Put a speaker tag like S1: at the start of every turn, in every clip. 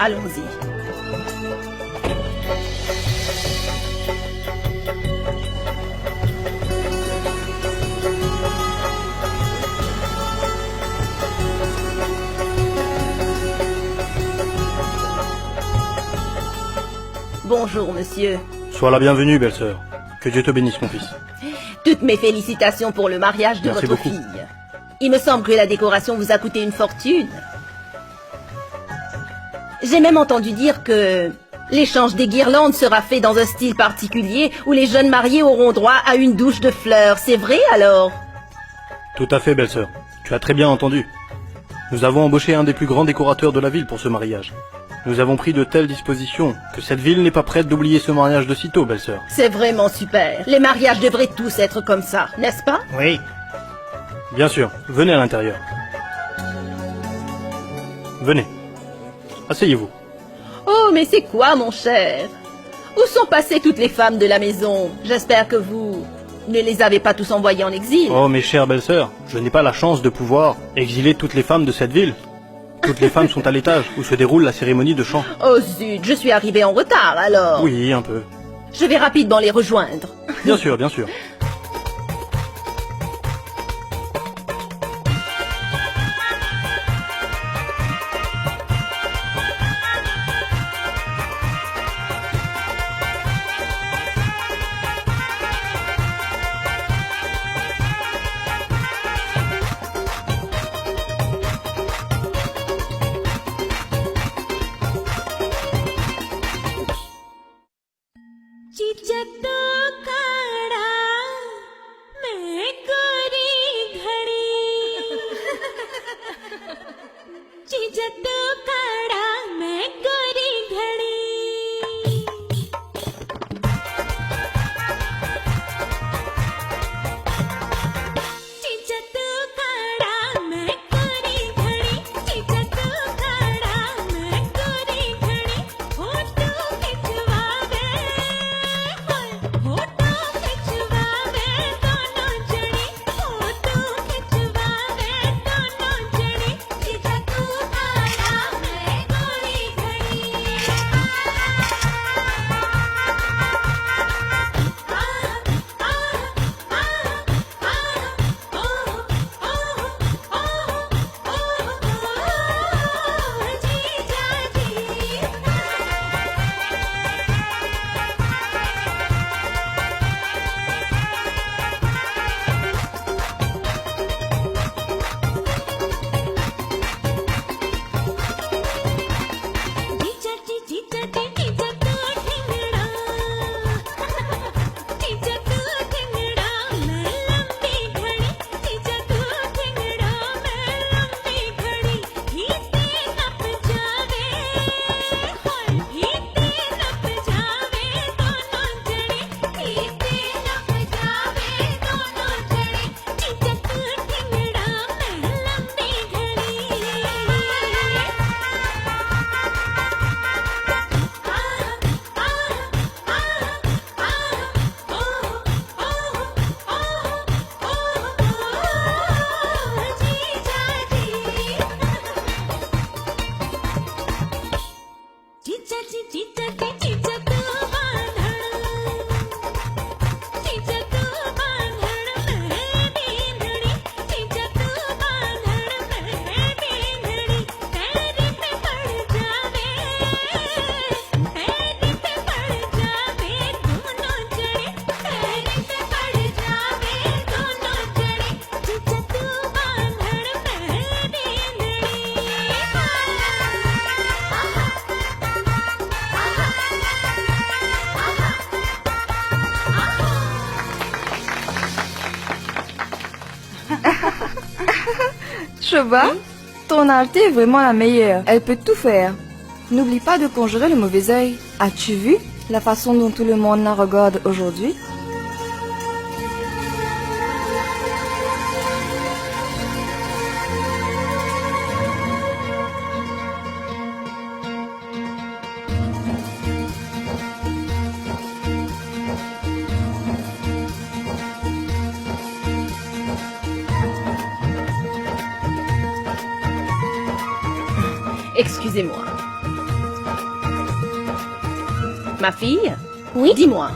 S1: Allons-y. Bonjour, monsieur.
S2: Sois la bienvenue, belle-sœur. Que Dieu te bénisse, mon fils.
S1: Toutes mes félicitations pour le mariage de
S2: Merci
S1: votre
S2: beaucoup.
S1: fille. Il me semble que la décoration vous a coûté une fortune. J'ai même entendu dire que l'échange des guirlandes sera fait dans un style particulier où les jeunes mariés auront droit à une douche de fleurs. C'est vrai alors?
S2: Tout à fait, belle-sœur. Tu as très bien entendu. Nous avons embauché un des plus grands décorateurs de la ville pour ce mariage. Nous avons pris de telles dispositions que cette ville n'est pas prête d'oublier ce mariage de sitôt, belle-sœur.
S1: C'est vraiment super. Les mariages devraient tous être comme ça, n'est-ce pas?
S2: Oui. Bien sûr. Venez à l'intérieur. Venez. Asseyez-vous.
S1: Oh, mais c'est quoi, mon cher? Où sont passées toutes les femmes de la maison? J'espère que vous ne les avez pas tous envoyées en exil.
S2: Oh, mes chères belles-sœurs, je n'ai pas la chance de pouvoir exiler toutes les femmes de cette ville. Toutes les femmes sont à l'étage où se déroule la cérémonie de chant.
S1: Oh zut, je suis arrivée en retard alors.
S2: Oui, un peu.
S1: Je vais rapidement les rejoindre.
S2: Bien sûr, bien sûr.
S3: Shoba, ton Altée est vraiment la meilleure. Elle peut tout faire. N'oublie pas de conjurer le mauvais œil. As-tu vu la façon dont tout le monde la regarde aujourd'hui?
S1: Excusez-moi. Ma fille?
S4: Oui?
S1: Dis-moi.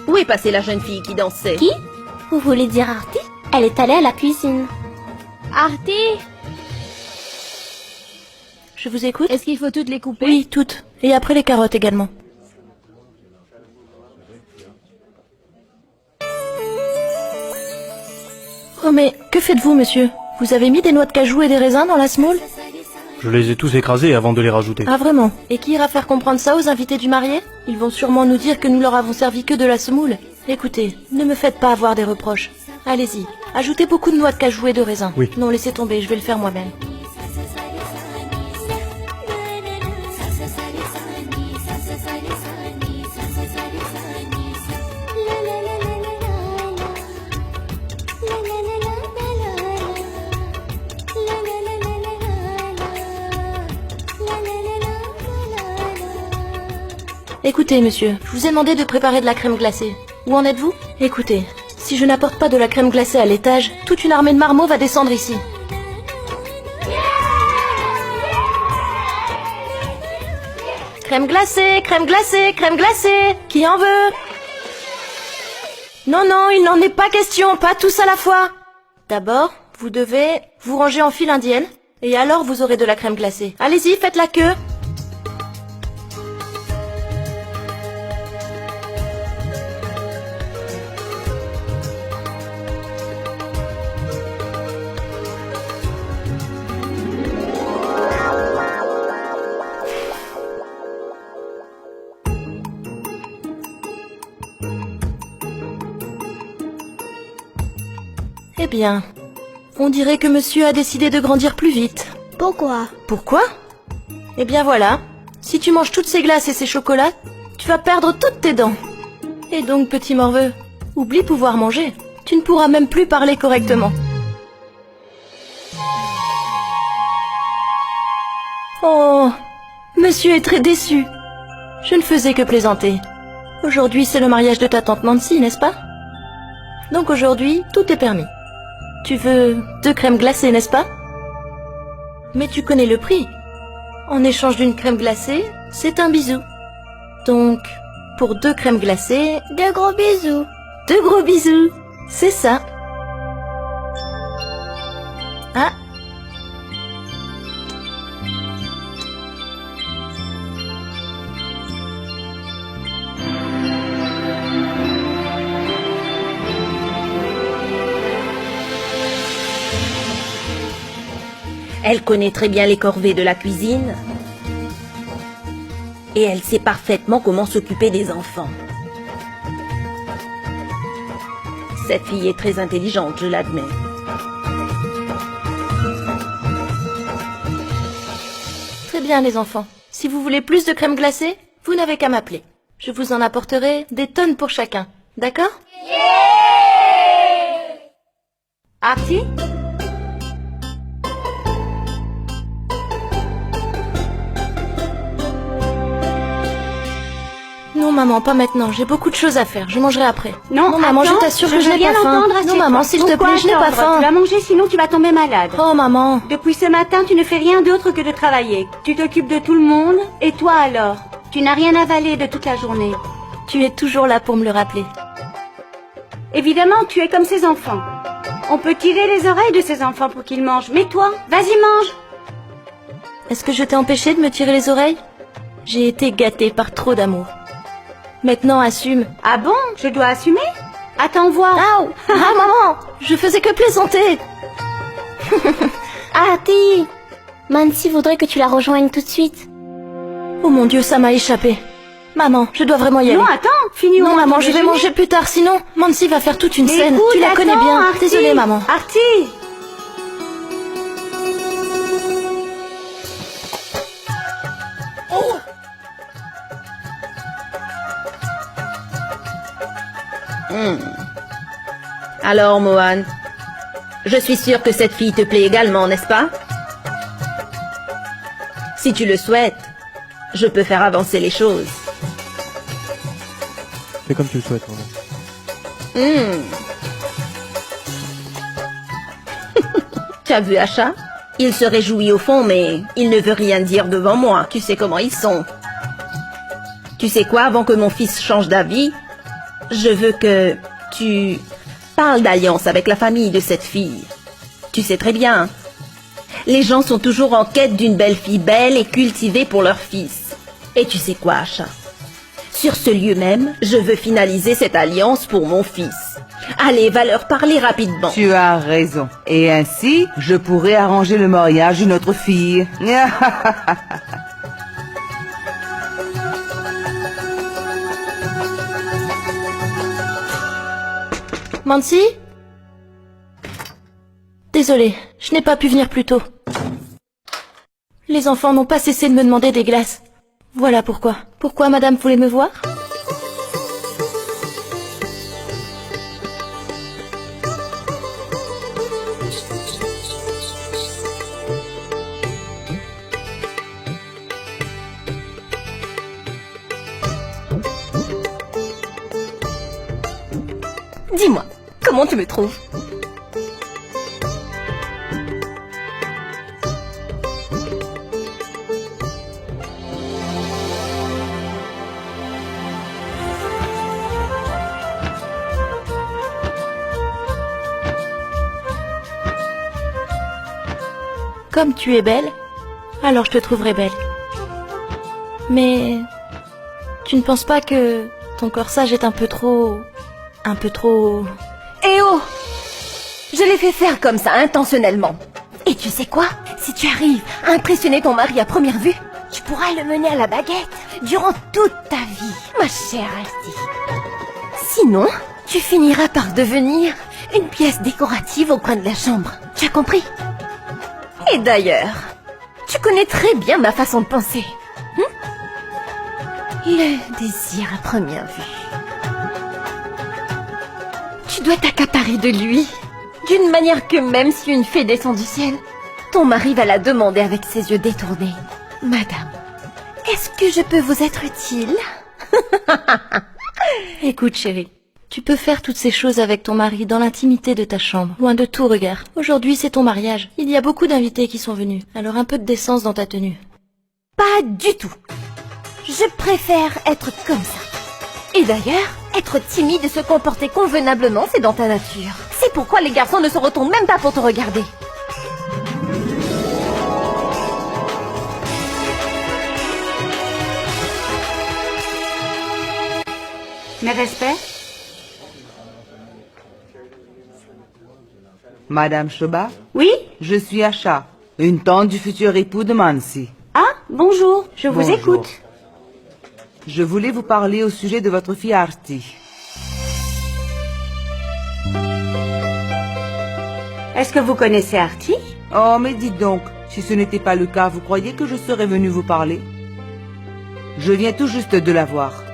S1: Où est passée la jeune fille qui dansait?
S4: Qui? Vous voulez dire Artie? Elle est allée à la cuisine. Artie?
S3: Je vous écoute?
S4: Est-ce qu'il faut toutes les couper?
S3: Oui, toutes. Et après les carottes également. Oh mais, que faites-vous, monsieur? Vous avez mis des noix de cajou et des raisins dans la semoule?
S2: Je les ai tous écrasés avant de les rajouter.
S3: Ah vraiment? Et qui ira faire comprendre ça aux invités du marié? Ils vont sûrement nous dire que nous leur avons servi que de la semoule. Écoutez, ne me faites pas avoir des reproches. Allez-y, ajoutez beaucoup de noix de cajou et de raisins.
S2: Oui.
S3: Non, laissez tomber, je vais le faire moi-même. Écoutez, monsieur, je vous ai demandé de préparer de la crème glacée. Où en êtes-vous? Écoutez, si je n'apporte pas de la crème glacée à l'étage, toute une armée de marmots va descendre ici. Crème glacée, crème glacée, crème glacée! Qui en veut? Non, non, il n'en est pas question, pas tous à la fois. D'abord, vous devez vous ranger en file indienne, et alors vous aurez de la crème glacée. Allez-y, faites la queue. Eh bien, on dirait que monsieur a décidé de grandir plus vite.
S4: Pourquoi?
S3: Pourquoi? Eh bien voilà, si tu manges toutes ces glaces et ces chocolats, tu vas perdre toutes tes dents. Et donc, petit morveux, oublie pouvoir manger. Tu ne pourras même plus parler correctement. Oh, monsieur est très déçu. Je ne faisais que plaisanter. Aujourd'hui, c'est le mariage de ta tante Nancy, n'est-ce pas? Donc aujourd'hui, tout est permis. Tu veux 2 crèmes glacées, n'est-ce pas? Mais tu connais le prix. En échange d'une crème glacée, c'est un bisou. Donc, pour 2 crèmes glacées,
S4: 2 gros bisous.
S3: 2 gros bisous. C'est ça. Ah.
S1: Elle connaît très bien les corvées de la cuisine. Et elle sait parfaitement comment s'occuper des enfants. Cette fille est très intelligente, je l'admets.
S3: Très bien, les enfants. Si vous voulez plus de crème glacée, vous n'avez qu'à m'appeler. Je vous en apporterai des tonnes pour chacun. D'accord?
S1: Artie?
S3: Non, maman, pas maintenant. J'ai beaucoup de choses à faire. Je mangerai après.
S5: Non,
S3: maman,
S5: attends,
S3: je t'assure que je n'ai
S5: veux rien
S3: pas faim.
S5: entendre à
S3: Non,
S5: ces
S3: maman,
S5: temps.
S3: s'il te
S5: Pourquoi
S3: plaît, je n'ai pas
S5: attendre?
S3: faim.
S5: Tu vas manger, sinon tu vas tomber malade.
S3: Oh, maman.
S5: Depuis ce matin, tu ne fais rien d'autre que de travailler. Tu t'occupes de tout le monde. Et toi alors? Tu n'as rien avalé de toute la journée.
S3: Tu es toujours là pour me le rappeler.
S5: Évidemment, tu es comme ces enfants. On peut tirer les oreilles de ces enfants pour qu'ils mangent. Mais toi, vas-y, mange.
S3: Est-ce que je t'ai empêché de me tirer les oreilles? J'ai été gâtée par trop d'amour. Maintenant, assume.
S5: Ah bon? Je dois assumer? Attends voir.
S3: Aouh! Ah, maman! Je faisais que plaisanter!
S4: Artie! Nancy voudrait que tu la rejoignes tout de suite.
S3: Oh mon Dieu, ça m'a échappé. Maman, je dois vraiment y aller.
S5: Non, attends, finis au
S3: Non,
S5: moins
S3: maman,
S5: ton
S3: je vais
S5: déjeuner.
S3: manger plus tard, sinon Nancy va faire toute une scène.
S5: Écoute,
S3: Tu la connais
S5: attends,
S3: bien.
S5: Artie.
S3: Désolée, maman.
S5: Artie!
S1: Alors, Mohan, je suis sûre que cette fille te plaît également, n'est-ce pas? Si tu le souhaites, je peux faire avancer les choses.
S6: Fais comme tu le souhaites, maman.
S1: Tu as vu Acha? Il se réjouit au fond, mais il ne veut rien dire devant moi. Tu sais comment ils sont. Tu sais quoi, avant que mon fils change d'avis, je veux que tu parles d'alliance avec la famille de cette fille. Tu sais très bien, les gens sont toujours en quête d'une belle fille belle et cultivée pour leur fils. Et tu sais quoi, Asha? Sur ce lieu même, je veux finaliser cette alliance pour mon fils. Allez, va leur parler rapidement.
S6: Tu as raison. Et ainsi, je pourrai arranger le mariage d'une autre fille.
S3: Mansi? Désolée, je n'ai pas pu venir plus tôt. Les enfants n'ont pas cessé de me demander des glaces. Voilà pourquoi. Pourquoi madame voulait me voir?
S1: Dis-moi, comment tu me trouves?
S3: Comme tu es belle, alors je te trouverai belle. Mais tu ne penses pas que ton corsage est un peu trop...
S1: Eh oh! Je l'ai fait faire comme ça, intentionnellement. Et tu sais quoi? Si tu arrives à impressionner ton mari à première vue, tu pourras le mener à la baguette durant toute ta vie, ma chère Alti. Sinon, tu finiras par devenir une pièce décorative au coin de la chambre. Tu as compris? Et d'ailleurs, tu connais très bien ma façon de penser. Le désir à première vue. Tu dois t'accaparer de lui, d'une manière que même si une fée descend du ciel, ton mari va la demander avec ses yeux détournés. Madame, est-ce que je peux vous être utile?
S3: Écoute, chérie, tu peux faire toutes ces choses avec ton mari dans l'intimité de ta chambre, loin de tout regard. Aujourd'hui, c'est ton mariage. Il y a beaucoup d'invités qui sont venus, alors un peu de décence dans ta tenue.
S1: Pas du tout. Je préfère être comme ça. Et d'ailleurs, être timide et se comporter convenablement, c'est dans ta nature. C'est pourquoi les garçons ne se retournent même pas pour te regarder.
S5: Mes respects?
S6: Madame Shoba,
S5: Oui?
S6: je suis Asha, une tante du futur époux de Mansi.
S5: Ah, bonjour, je vous
S6: Bonjour.
S5: écoute.
S6: Je voulais vous parler au sujet de votre fille Arti.
S5: Est-ce que vous connaissez Artie?
S6: Oh, mais dites donc, si ce n'était pas le cas, vous croyez que je serais venu vous parler? Je viens tout juste de la voir.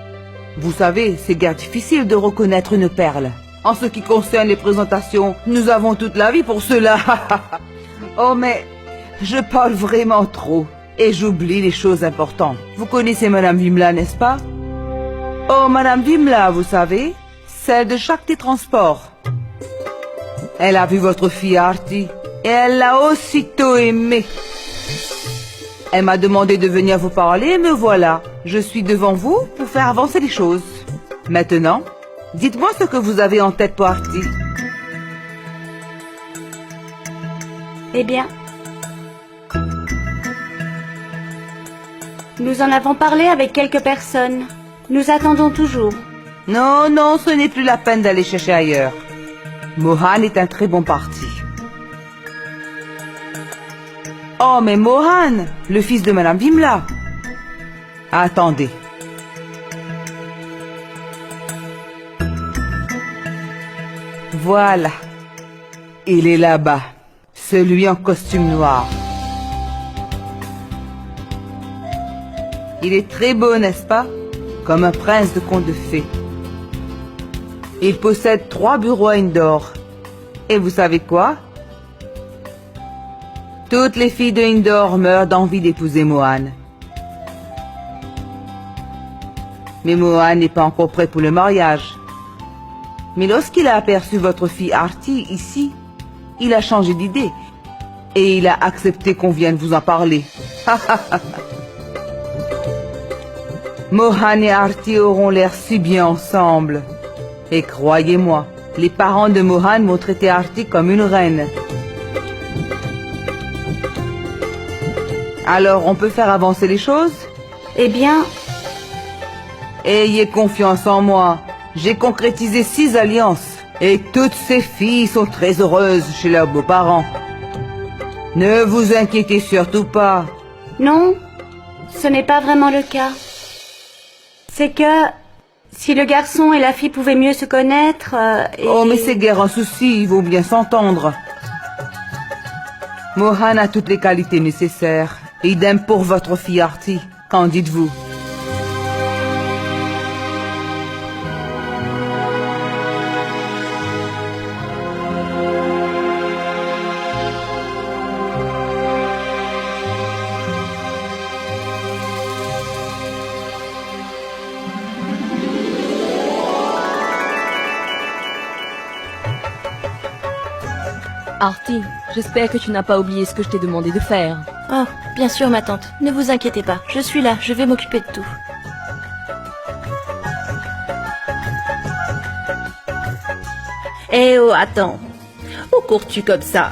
S6: Vous savez, c'est guère difficile de reconnaître une perle. En ce qui concerne les présentations, nous avons toute la vie pour cela. Oh, mais je parle vraiment trop. Et j'oublie les choses importantes. Vous connaissez Madame Vimla, n'est-ce pas? Oh, Madame Vimla, vous savez, celle de Shakti Transport. Elle a vu votre fille Arti et elle l'a aussitôt aimée. Elle m'a demandé de venir vous parler et me voilà. Je suis devant vous pour faire avancer les choses. Maintenant, dites-moi ce que vous avez en tête pour Arti.
S5: Eh bien, nous en avons parlé avec quelques personnes. Nous attendons toujours.
S6: Non, non, ce n'est plus la peine d'aller chercher ailleurs. Mohan est un très bon parti. Oh, mais Mohan, le fils de Madame Vimla. Attendez. Voilà. Il est là-bas. Celui en costume noir. Il est très beau, n'est-ce pas? Comme un prince de conte de fées. Il possède 3 bureaux à Indore. Et vous savez quoi? Toutes les filles de Indore meurent d'envie d'épouser Mohan. Mais Mohan n'est pas encore prêt pour le mariage. Mais lorsqu'il a aperçu votre fille Arti ici, il a changé d'idée. Et il a accepté qu'on vienne vous en parler. Mohan et Arti auront l'air si bien ensemble. Et croyez-moi, les parents de Mohan vont traiter Arti comme une reine. Alors, on peut faire avancer les choses?
S5: Eh bien,
S6: Ayez confiance en moi. J'ai concrétisé 6 alliances. Et toutes ces filles sont très heureuses chez leurs beaux-parents. Ne vous inquiétez surtout pas.
S5: non, ce n'est pas vraiment le cas. C'est que si le garçon et la fille pouvaient mieux se connaître...
S6: Oh, mais c'est guère un souci, ils vont bien s'entendre. Mohan a toutes les qualités nécessaires. Idem pour votre fille Arti. Qu'en dites-vous?
S3: Arti, j'espère que tu n'as pas oublié ce que je t'ai demandé de faire. Oh, bien sûr, ma tante. Ne vous inquiétez pas. Je suis là, je vais m'occuper de tout.
S1: Eh oh, attends. Où cours-tu comme ça?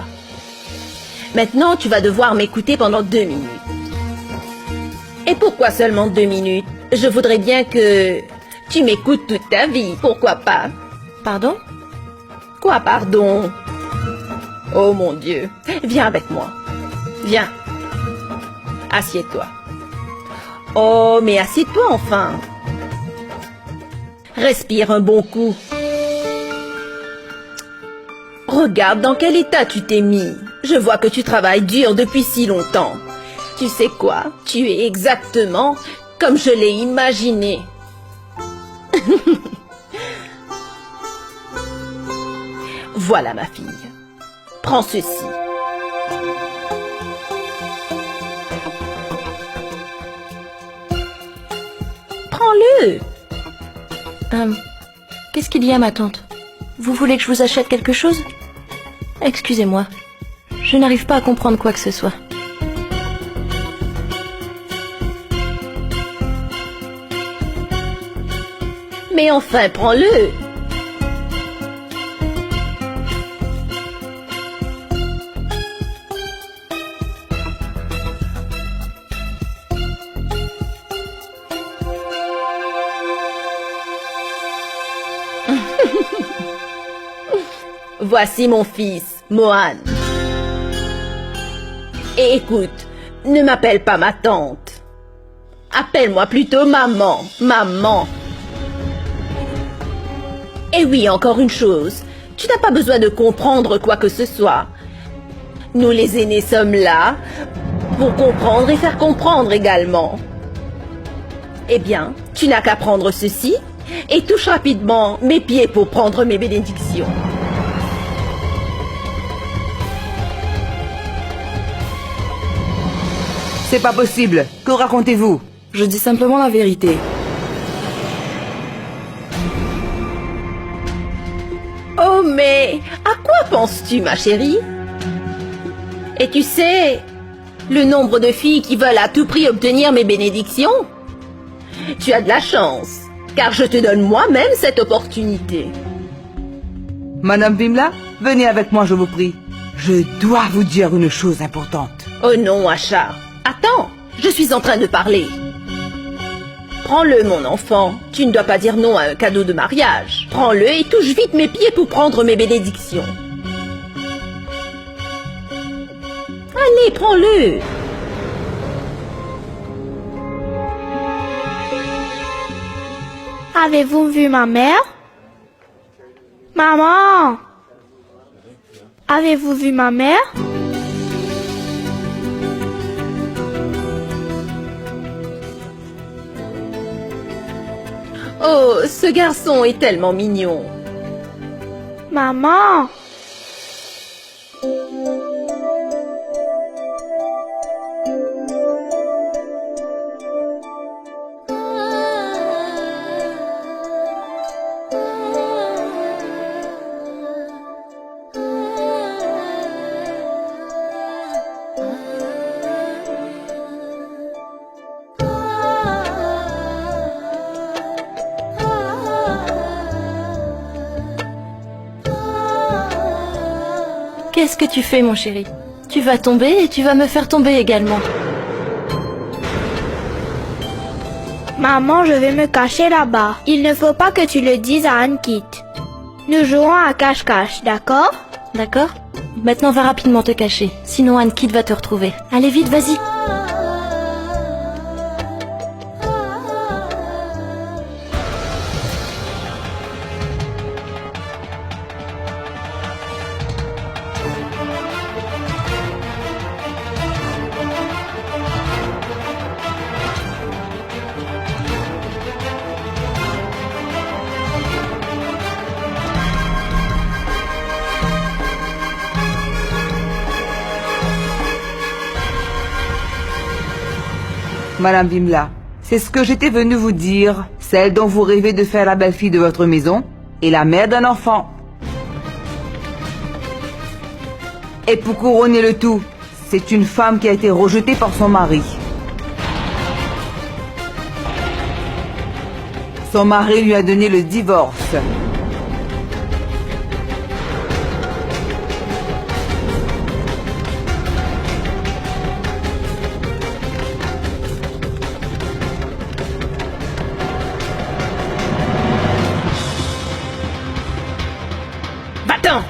S1: Maintenant, tu vas devoir m'écouter pendant 2 minutes. Et pourquoi seulement 2 minutes? Je voudrais bien que tu m'écoutes toute ta vie, pourquoi pas?
S3: Pardon?
S1: Quoi, pardon? Oh mon Dieu, viens avec moi. Viens. Assieds-toi. Oh, mais assieds-toi enfin. Respire un bon coup. Regarde dans quel état tu t'es mis. Je vois que tu travailles dur depuis si longtemps. Tu sais quoi? Tu es exactement comme je l'ai imaginé. Voilà ma fille. Prends ceci. Prends-le.
S3: Qu'est-ce qu'il y a, ma tante? Vous voulez que je vous achète quelque chose? Excusez-moi. Je n'arrive pas à comprendre quoi que ce soit.
S1: Mais enfin, prends-le. Voici mon fils, Mohan. Et écoute, ne m'appelle pas ma tante. Appelle-moi plutôt maman, maman. Et oui, encore une chose, tu n'as pas besoin de comprendre quoi que ce soit. Nous les aînés sommes là pour comprendre et faire comprendre également. Eh bien, tu n'as qu'à prendre ceci et touche rapidement mes pieds pour prendre mes bénédictions.
S6: C'est pas possible. Que racontez-vous?
S3: Je dis simplement la vérité.
S1: Oh, mais à quoi penses-tu, ma chérie? Et tu sais, le nombre de filles qui veulent à tout prix obtenir mes bénédictions? Tu as de la chance, car je te donne moi-même cette opportunité.
S6: Madame Vimla, venez avec moi, je vous prie. Je dois vous dire une chose importante.
S1: Oh non, Asha. Attends, je suis en train de parler. Prends-le, mon enfant. Tu ne dois pas dire non à un cadeau de mariage. Prends-le et touche vite mes pieds pour prendre mes bénédictions. Allez, prends-le.
S4: Avez-vous vu ma mère? Maman! Avez-vous vu ma mère?
S1: Oh, ce garçon est tellement mignon.
S4: Maman!
S3: Qu'est-ce que tu fais, mon chéri? Tu vas tomber et tu vas me faire tomber également.
S4: Maman, je vais me cacher là-bas. Il ne faut pas que tu le dises à Anne-Kit. Nous jouerons à cache-cache, d'accord?
S3: D'accord? Maintenant, va rapidement te cacher. Sinon, Anne-Kit va te retrouver. Allez vite, vas-y.
S6: Madame Vimla, c'est ce que j'étais venu vous dire, celle dont vous rêvez de faire la belle-fille de votre maison et la mère d'un enfant. Et pour couronner le tout, c'est une femme qui a été rejetée par son mari. Son mari lui a donné le divorce.
S1: Va-t'en!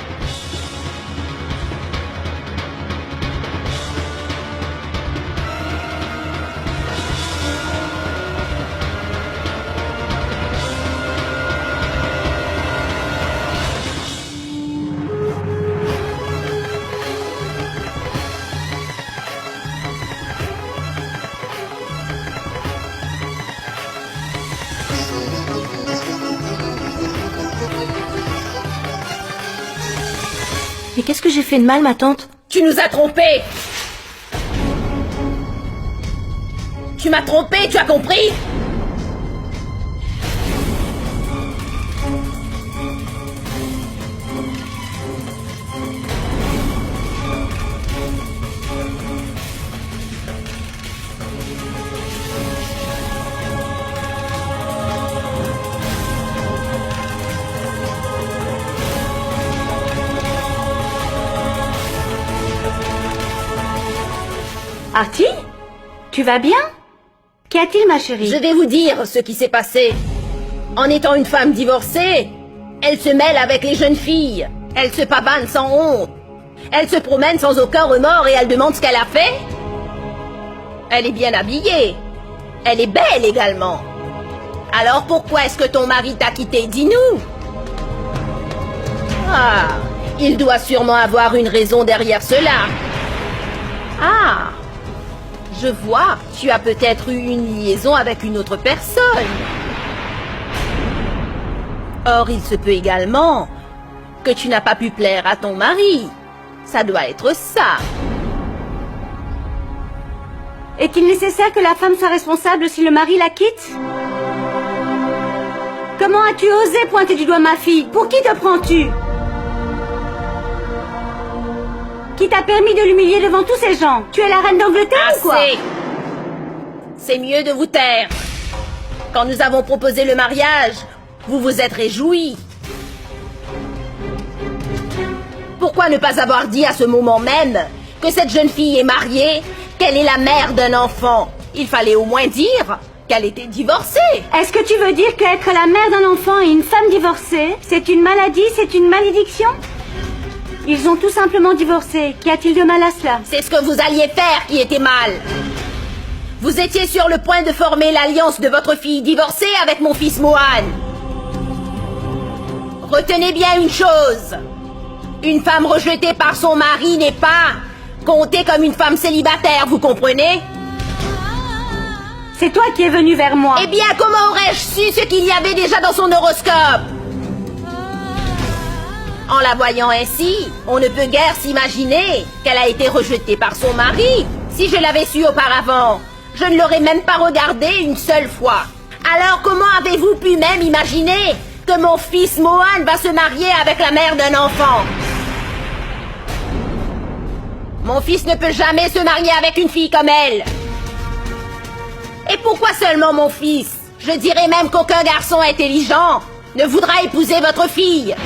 S3: Mais qu'est-ce que j'ai fait de mal, ma tante?
S1: Tu nous as trompés! Tu m'as trompé, tu as compris?
S5: Artie? Tu vas bien? Qu'y a-t-il, ma chérie?
S1: Je vais vous dire ce qui s'est passé. En étant une femme divorcée, elle se mêle avec les jeunes filles. Elle se pavane sans honte. Elle se promène sans aucun remords et elle demande ce qu'elle a fait. Elle est bien habillée. Elle est belle également. Alors pourquoi est-ce que ton mari t'a quitté? Dis-nous. Ah, il doit sûrement avoir une raison derrière cela. Ah, je vois, tu as peut-être eu une liaison avec une autre personne. Or, il se peut également que tu n'as pas pu plaire à ton mari. Ça doit être ça.
S5: Est-il nécessaire que la femme soit responsable si le mari la quitte? Comment as-tu osé pointer du doigt ma fille? Pour qui te prends-tu? Qui t'a permis de l'humilier devant tous ces gens? Tu es la reine d'Angleterre ou quoi?
S1: Assez. C'est mieux de vous taire. Quand nous avons proposé le mariage, vous vous êtes réjouis. Pourquoi ne pas avoir dit à ce moment même que cette jeune fille est mariée, qu'elle est la mère d'un enfant? Il fallait au moins dire qu'elle était divorcée.
S5: Est-ce que tu veux dire qu'être la mère d'un enfant et une femme divorcée, c'est une maladie, c'est une malédiction? Ils ont tout simplement divorcé. Qu'y a-t-il de mal à cela?
S1: C'est ce que vous alliez faire qui était mal. Vous étiez sur le point de former l'alliance de votre fille divorcée avec mon fils Mohan. Retenez bien une chose. Une femme rejetée par son mari n'est pas comptée comme une femme célibataire, vous comprenez?
S5: C'est toi qui es venu vers moi.
S1: Eh bien, comment aurais-je su ce qu'il y avait déjà dans son horoscope? En la voyant ainsi, on ne peut guère s'imaginer qu'elle a été rejetée par son mari. Si je l'avais su auparavant, je ne l'aurais même pas regardée une seule fois. Alors comment avez-vous pu même imaginer que mon fils Mohan va se marier avec la mère d'un enfant? Mon fils ne peut jamais se marier avec une fille comme elle. Et pourquoi seulement mon fils? Je dirais même qu'aucun garçon intelligent ne voudra épouser votre fille.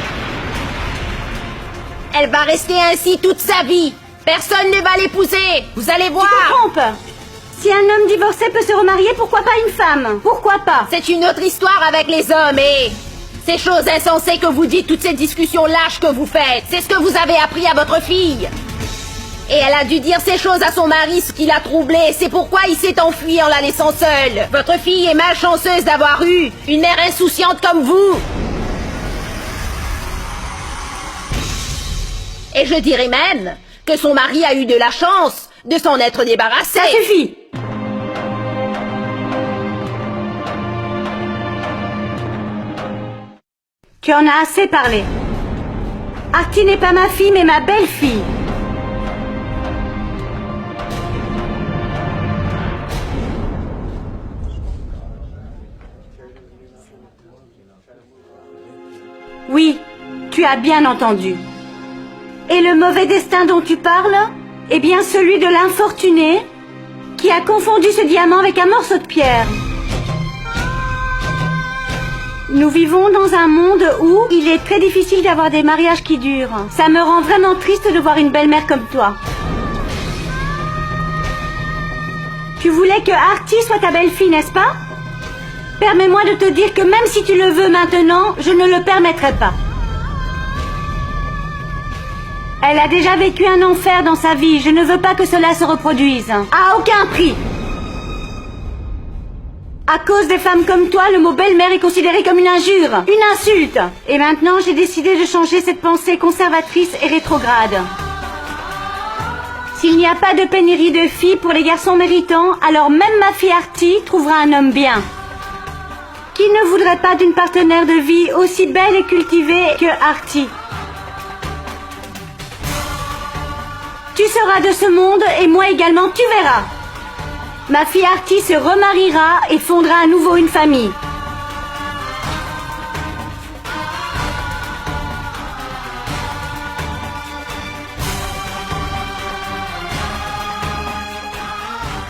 S1: Elle va rester ainsi toute sa vie. Personne ne va l'épouser. Vous allez voir.
S5: Tu te trompes. Si un homme divorcé peut se remarier, pourquoi pas une femme? Pourquoi pas?
S1: C'est une autre histoire avec les hommes et... Ces choses insensées que vous dites, toutes ces discussions lâches que vous faites, c'est ce que vous avez appris à votre fille. Et elle a dû dire ces choses à son mari, ce qui l'a troublé. C'est pourquoi il s'est enfui en la laissant seule. Votre fille est malchanceuse d'avoir eu une mère insouciante comme vous. Et je dirais même que son mari a eu de la chance de s'en être débarrassé.
S5: Ça suffit. Tu en as assez parlé. Artie n'est pas ma fille, mais ma belle-fille. Oui, tu as bien entendu. Et le mauvais destin dont tu parles, est bien celui de l'infortuné qui a confondu ce diamant avec un morceau de pierre. Nous vivons dans un monde où il est très difficile d'avoir des mariages qui durent. Ça me rend vraiment triste de voir une belle-mère comme toi. Tu voulais que Artie soit ta belle-fille, n'est-ce pas? Permets-moi de te dire que même si tu le veux maintenant, je ne le permettrai pas. Elle a déjà vécu un enfer dans sa vie. Je ne veux pas que cela se reproduise. À aucun prix. À cause des femmes comme toi, le mot belle-mère est considéré comme une injure, une insulte. Et maintenant, j'ai décidé de changer cette pensée conservatrice et rétrograde. S'il n'y a pas de pénurie de filles pour les garçons méritants, alors même ma fille Artie trouvera un homme bien. Qui ne voudrait pas d'une partenaire de vie aussi belle et cultivée que Artie? Tu seras de ce monde et moi également, tu verras. Ma fille Artie se remariera et fondera à nouveau une famille.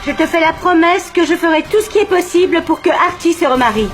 S5: Je te fais la promesse que je ferai tout ce qui est possible pour que Artie se remarie.